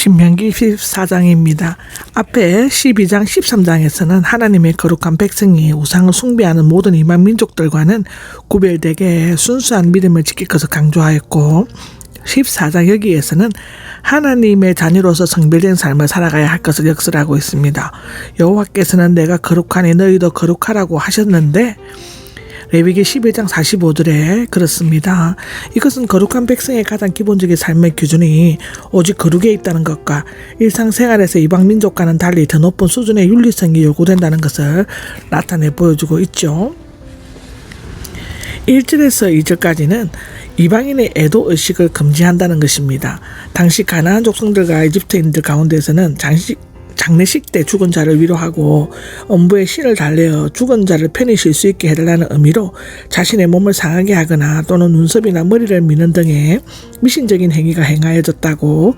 신명기 14장입니다. 앞에 12장 13장에서는 하나님의 거룩한 백성이 우상을 숭배하는 모든 이방 민족들과는 구별되게 순수한 믿음을 지킬 것을 강조하였고, 14장 여기에서는 하나님의 자녀로서 성별된 삶을 살아가야 할 것을 역설하고 있습니다. 여호와께서는 내가 거룩하니 너희도 거룩하라고 하셨는데, 레위기 11장 45절에 그렇습니다. 이것은 거룩한 백성의 가장 기본적인 삶의 기준이 오직 거룩에 있다는 것과 일상생활에서 이방 민족과는 달리 더 높은 수준의 윤리성이 요구된다는 것을 나타내 보여주고 있죠. 1절에서 2절까지는 이방인의 애도의식을 금지한다는 것입니다. 당시 가나안 족속들과 이집트인들 가운데서는 장례식 때 죽은 자를 위로하고 엄부에 신을 달래어 죽은 자를 편히 쉴 수 있게 해달라는 의미로 자신의 몸을 상하게 하거나 또는 눈썹이나 머리를 미는 등의 미신적인 행위가 행하여졌다고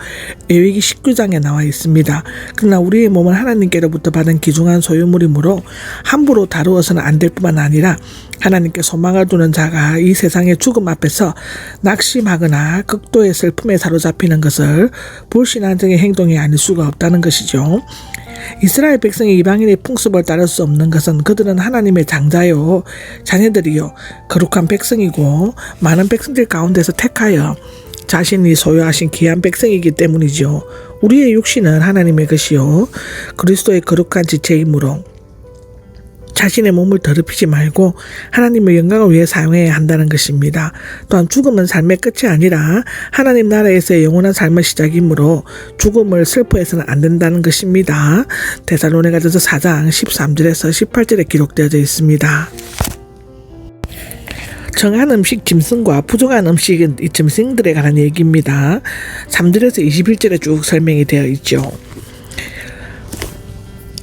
레위기 19장에 나와 있습니다. 그러나 우리의 몸은 하나님께로부터 받은 귀중한 소유물이므로 함부로 다루어서는 안 될 뿐만 아니라 하나님께 소망을 두는 자가 이 세상의 죽음 앞에서 낙심하거나 극도의 슬픔에 사로잡히는 것을 불신앙적인 행동이 아닐 수가 없다는 것이죠. 이스라엘 백성이 이방인의 풍습을 따를 수 없는 것은 그들은 하나님의 장자요 자녀들이요 거룩한 백성이고 많은 백성들 가운데서 택하여 자신이 소유하신 귀한 백성이기 때문이죠. 우리의 육신은 하나님의 것이요 그리스도의 거룩한 지체이므로 자신의 몸을 더럽히지 말고 하나님의 영광을 위해 사용해야 한다는 것입니다. 또한 죽음은 삶의 끝이 아니라 하나님 나라에서의 영원한 삶의 시작이므로 죽음을 슬퍼해서는 안 된다는 것입니다. 데살로니가전서 4장 13절에서 18절에 기록되어져 있습니다. 정한 음식 짐승과 부정한 음식은 이 짐승들에 관한 얘기입니다. 3절에서 21절에 쭉 설명이 되어 있죠.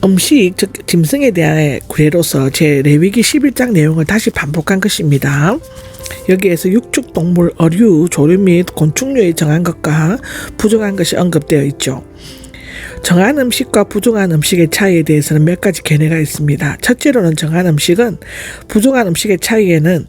음식, 즉 짐승에 대한 구애로서 제 레위기 11장 내용을 다시 반복한 것입니다. 여기에서 육축동물, 어류, 조류 및 곤충류의 정한 것과 부정한 것이 언급되어 있죠. 정한 음식과 부정한 음식의 차이에 대해서는 몇 가지 견해가 있습니다. 첫째로는 정한 음식은 부정한 음식의 차이에는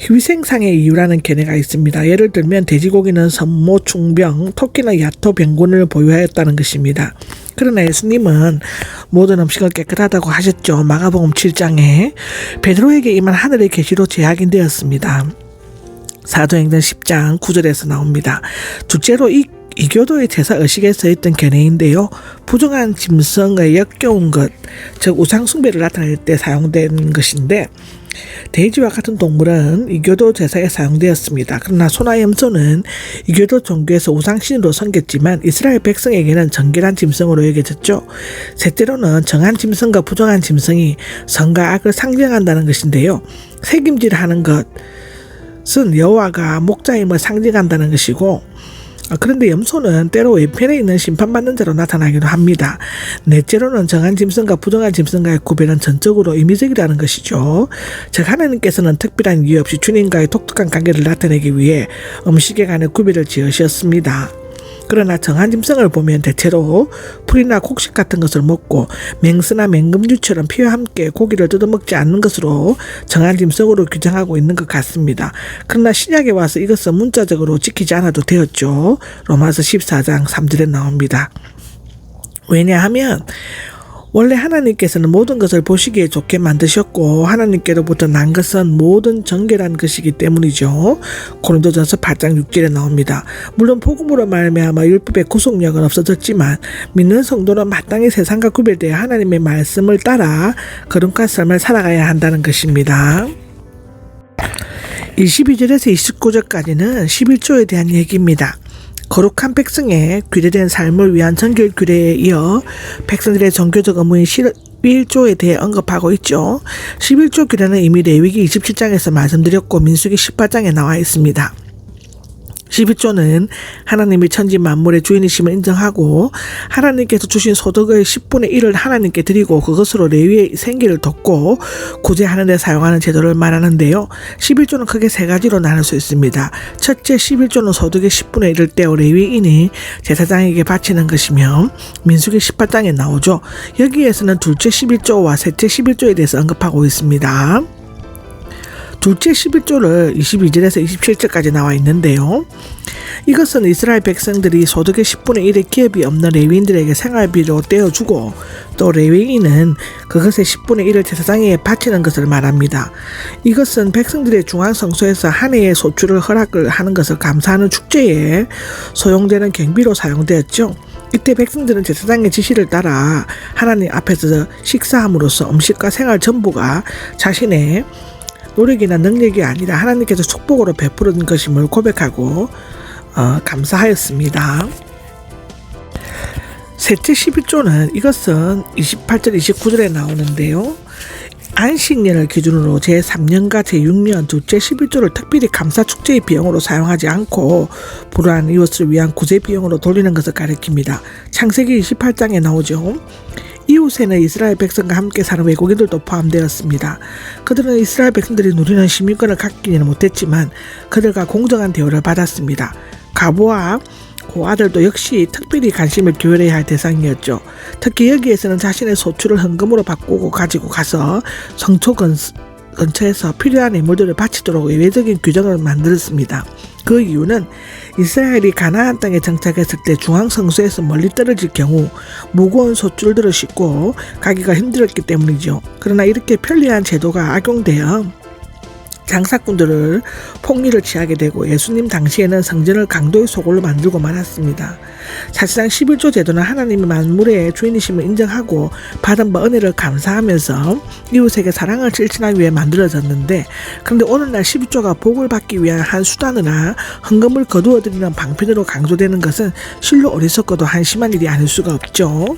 위생상의 이유라는 견해가 있습니다. 예를 들면 돼지고기는 선모, 충병, 토끼나 야토, 병군을 보유하였다는 것입니다. 그러나 예수님은 모든 음식은 깨끗하다고 하셨죠. 마가복음 7장에 베드로에게 임한 하늘의 계시로 재확인되었습니다. 사도행전 10장 9절에서 나옵니다. 둘째로 이교도의 제사 의식에 써있던 견해인데요. 부정한 짐승의 역겨운 것, 즉 우상 숭배를 나타낼 때 사용된 것인데 돼지와 같은 동물은 이교도 제사에 사용되었습니다. 그러나 소나 염소는 이교도 종교에서 우상신으로 섬겼지만 이스라엘 백성에게는 정결한 짐승으로 여겨졌죠. 셋째로는 정한 짐승과 부정한 짐승이 선과 악을 상징한다는 것인데요. 새김질하는 것은 여호와가 목자임을 상징한다는 것이고, 그런데 염소는 때로 왼편에 있는 심판받는 자로 나타나기도 합니다. 넷째로는 정한 짐승과 부정한 짐승과의 구별은 전적으로 임의적이라는 것이죠. 즉 하나님께서는 특별한 이유 없이 주님과의 독특한 관계를 나타내기 위해 음식에 관한 구별을 지으셨습니다. 그러나 정한 짐승을 보면 대체로 풀이나 곡식 같은 것을 먹고 맹수나 맹금류처럼 피와 함께 고기를 뜯어먹지 않는 것으로 정한 짐승으로 규정하고 있는 것 같습니다. 그러나 신약에 와서 이것은 문자적으로 지키지 않아도 되었죠. 로마서 14장 3절에 나옵니다. 왜냐하면 원래 하나님께서는 모든 것을 보시기에 좋게 만드셨고 하나님께로부터 난 것은 모든 정결한 것이기 때문이죠. 고린도전서 8장 6절에 나옵니다. 물론 복음으로 말미암아 율법의 구속력은 없어졌지만 믿는 성도는 마땅히 세상과 구별되어 하나님의 말씀을 따라 거룩한 삶을 살아가야 한다는 것입니다. 22절에서 29절까지는 11조에 대한 얘기입니다. 거룩한 백성의 규례된 삶을 위한 정결 규례에 이어 백성들의 종교적 의무인 11조에 대해 언급하고 있죠. 11조 규례는 이미 레위기 27장에서 말씀드렸고 민수기 18장에 나와 있습니다. 11조는 하나님이 천지 만물의 주인이심을 인정하고 하나님께서 주신 소득의 10분의 1을 하나님께 드리고 그것으로 레위의 생계를 돕고 구제하는 데 사용하는 제도를 말하는데요. 11조는 크게 세 가지로 나눌 수 있습니다. 첫째, 11조는 소득의 10분의 1을 떼어 레위인이 제사장에게 바치는 것이며 민수기 18장에 나오죠. 여기에서는 둘째 11조와 셋째 11조에 대해서 언급하고 있습니다. 둘째 11조를 22절에서 27절까지 나와 있는데요. 이것은 이스라엘 백성들이 소득의 10분의 1의 기업이 없는 레위인들에게 생활비로 떼어주고 또 레위인은 그것의 10분의 1을 제사장에게 바치는 것을 말합니다. 이것은 백성들의 중앙성소에서 한 해의 소출을 허락을 하는 것을 감사하는 축제에 소용되는 경비로 사용되었죠. 이때 백성들은 제사장의 지시를 따라 하나님 앞에서 식사함으로써 음식과 생활 전부가 자신의 노력이나 능력이 아니라 하나님께서 축복으로 베푸는 것임을 고백하고 감사하였습니다. 셋째 11조는 이것은 28절 29절에 나오는데요. 안식년을 기준으로 제3년과 제6년 둘째 11조를 특별히 감사축제의 비용으로 사용하지 않고 불우한 이웃을 위한 구제 비용으로 돌리는 것을 가리킵니다. 창세기 28장에 나오죠. 이웃에는 이스라엘 백성과 함께 사는 외국인들도 포함되었습니다. 그들은 이스라엘 백성들이 누리는 시민권을 갖기는 못했지만 그들과 공정한 대우를 받았습니다. 과부와 고아들도 역시 특별히 관심을 기울여야 할 대상이었죠. 특히 여기에서는 자신의 소출을 헌금으로 바꾸고 가지고 가서 성소 근처에서 필요한 예물들을 바치도록 예외적인 규정을 만들었습니다. 그 이유는 이스라엘이 가나안 땅에 정착했을 때 중앙성소에서 멀리 떨어질 경우 무거운 소출들을 싣고 가기가 힘들었기 때문이죠. 그러나 이렇게 편리한 제도가 악용되어 장사꾼들을 폭리를 취하게 되고 예수님 당시에는 성전을 강도의 소굴로 만들고 말았습니다. 사실상 11조 제도는 하나님이 만물의 주인이심을 인정하고 받은 은혜를 감사하면서 이웃에게 사랑을 실천하기 위해 만들어졌는데, 그런데 오늘날 11조가 복을 받기 위한 한 수단이나 헌금을 거두어들이는 방편으로 강조되는 것은 실로 어리석고도 한심한 일이 아닐 수가 없죠.